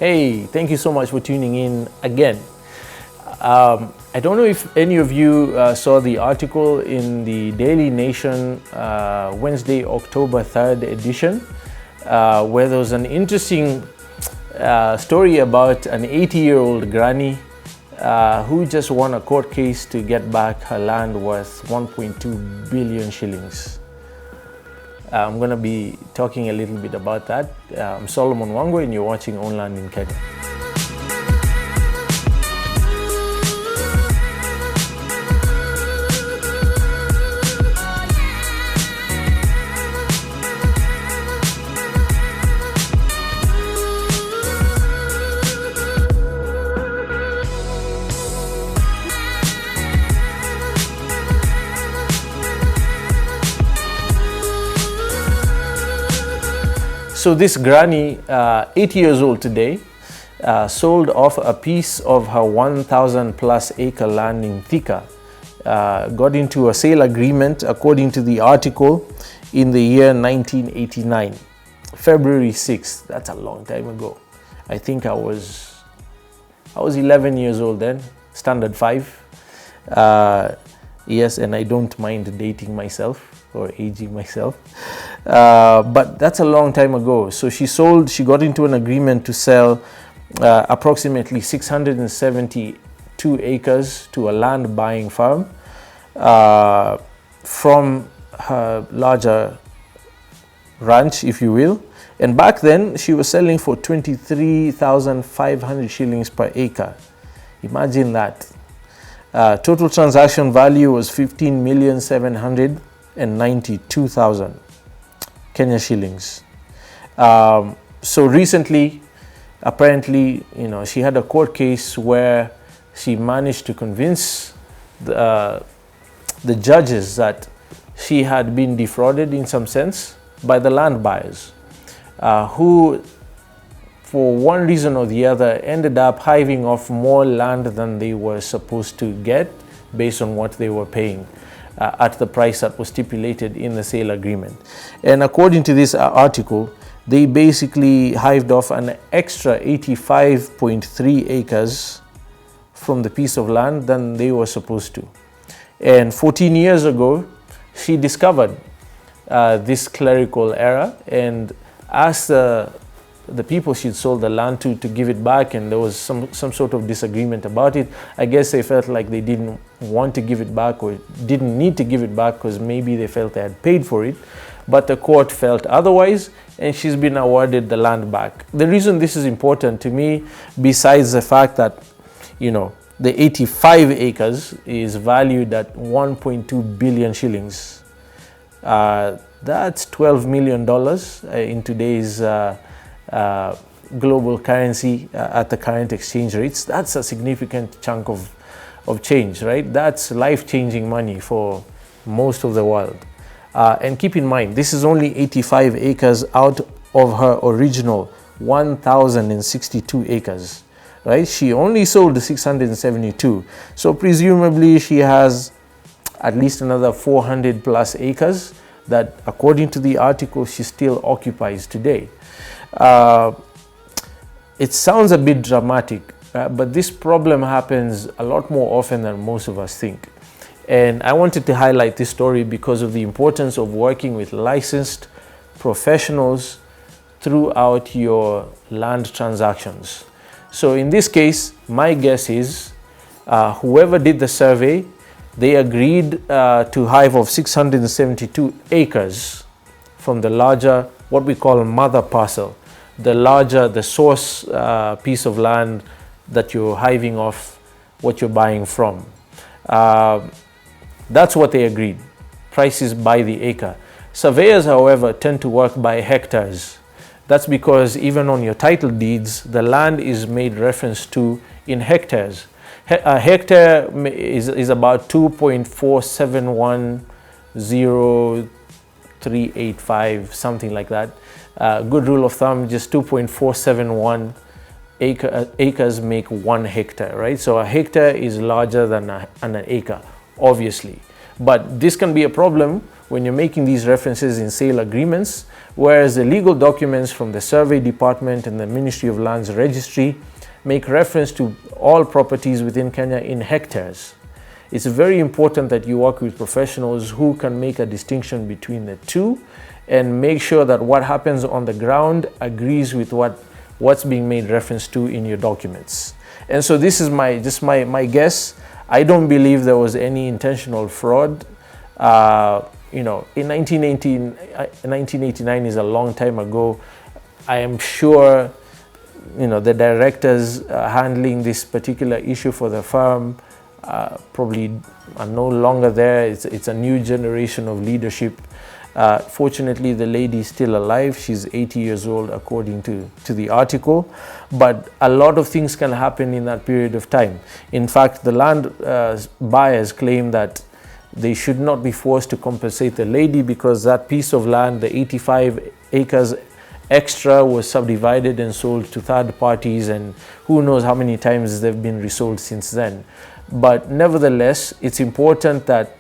Hey, thank you so much for tuning in again. I don't know if any of you saw the article in the Daily Nation Wednesday, October 3rd edition, where there was an interesting story about an 80-year-old granny who just won a court case to get back her land worth 1.2 billion shillings. I'm going to be talking a little bit about that. I'm Solomon Wango and you're watching On Land in Kenya. So this granny, 80 years old today, sold off a piece of her 1,000 plus acre land in Thika. Got into a sale agreement, according to the article, in the year 1989, February 6th. That's a long time ago. I think I was 11 years old then, standard 5. Yes, and I don't mind dating myself or aging myself, but that's a long time ago. So she got into an agreement to sell approximately 672 acres to a land buying firm from her larger ranch, if you will. And back then she was selling for 23,500 shillings per acre. Imagine that. Total transaction value was 15,792,000 Kenya shillings. So recently, apparently, she had a court case where she managed to convince the judges that she had been defrauded in some sense by the land buyers, who, for one reason or the other, ended up hiving off more land than they were supposed to get based on what they were paying at the price that was stipulated in the sale agreement. And according to this article, they basically hived off an extra 85.3 acres from the piece of land than they were supposed to. And 14 years ago, she discovered this clerical error and asked the people she'd sold the land to give it back, and there was some sort of disagreement about it. I guess they felt like they didn't want to give it back or didn't need to give it back because maybe they felt they had paid for it, but the court felt otherwise and she's been awarded the land back. The reason this is important to me, besides the fact that the 85 acres is valued at 1.2 billion shillings, that's $12 million in today's global currency at the current exchange rates. That's a significant chunk of change, right? That's life-changing money for most of the world. And keep in mind, this is only 85 acres out of her original 1,062 acres, right? She only sold 672. So presumably she has at least another 400 plus acres that, according to the article, she still occupies today. It sounds a bit dramatic, but this problem happens a lot more often than most of us think. And I wanted to highlight this story because of the importance of working with licensed professionals throughout your land transactions. So in this case, my guess is whoever did the survey, they agreed to hive off 672 acres from the larger, what we call mother parcel, the source piece of land that you're hiving off what you're buying from. That's what they agreed. Prices by the acre. Surveyors, however, tend to work by hectares. That's because even on your title deeds, the land is made reference to in hectares. A hectare is about 2.4710,385, something like that. Good rule of thumb, just 2.471 acres make 1 hectare, right? So a hectare is larger than an acre, obviously. But this can be a problem when you're making these references in sale agreements, whereas the legal documents from the Survey Department and the Ministry of Lands Registry make reference to all properties within Kenya in hectares. It's very important that you work with professionals who can make a distinction between the two and make sure that what happens on the ground agrees with what's being made reference to in your documents. And so this is my guess. I don't believe there was any intentional fraud. In 1989 is a long time ago. I am sure, the directors handling this particular issue for the firm probably are no longer there. It's a new generation of leadership. Fortunately, the lady is still alive. She's 80 years old, according to the article. But a lot of things can happen in that period of time. In fact, the land buyers claim that they should not be forced to compensate the lady because that piece of land, the 85 acres extra, was subdivided and sold to third parties, and who knows how many times they've been resold since then. But nevertheless, it's important that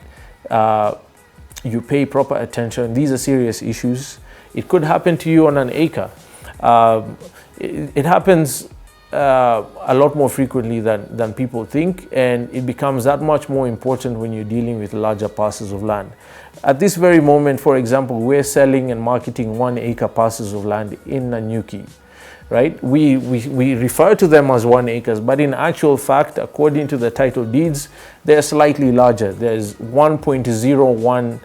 you pay proper attention. These are serious issues. It could happen to you on an acre. It happens a lot more frequently than people think, and it becomes that much more important when you're dealing with larger parcels of land. At this very moment, for example, we're selling and marketing 1 acre parcels of land in Nanyuki, right? We refer to them as 1 acres, but in actual fact, according to the title deeds, they're slightly larger. There's 1.01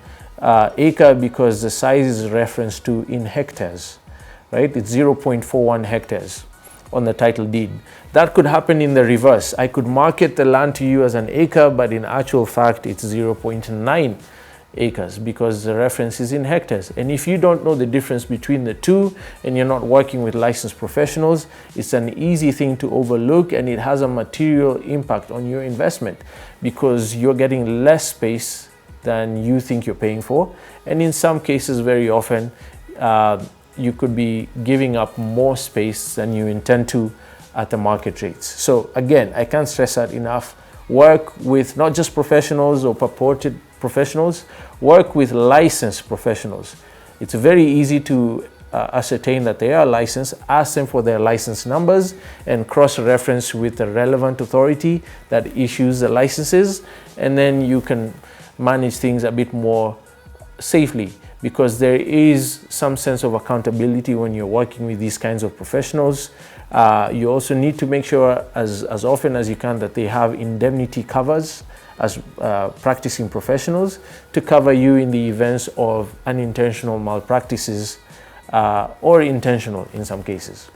acre because the size is referenced to in hectares, right? It's 0.41 hectares on the title deed. That could happen in the reverse. I could market the land to you as an acre, but in actual fact, it's 0.9 acres because the reference is in hectares. And if you don't know the difference between the two and you're not working with licensed professionals, it's an easy thing to overlook, and it has a material impact on your investment because you're getting less space than you think you're paying for. And in some cases, very often, you could be giving up more space than you intend to at the market rates. So again, I can't stress that enough. Work with not just professionals or purported professionals, work with licensed professionals. It's very easy to ascertain that they are licensed. Ask them for their license numbers and cross-reference with the relevant authority that issues the licenses, and then you can manage things a bit more safely, because there is some sense of accountability when you're working with these kinds of professionals. You also need to make sure as often as you can that they have indemnity covers as practicing professionals to cover you in the events of unintentional malpractices or intentional in some cases.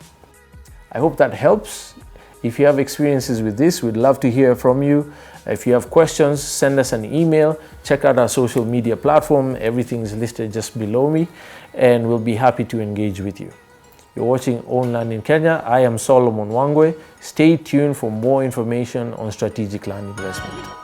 I hope that helps. If you have experiences with this, we'd love to hear from you. If you have questions, send us an email. Check out our social media platform. Everything is listed just below me, and we'll be happy to engage with you. You're watching Own Land in Kenya. I am Solomon Wangwe. Stay tuned for more information on strategic land investment.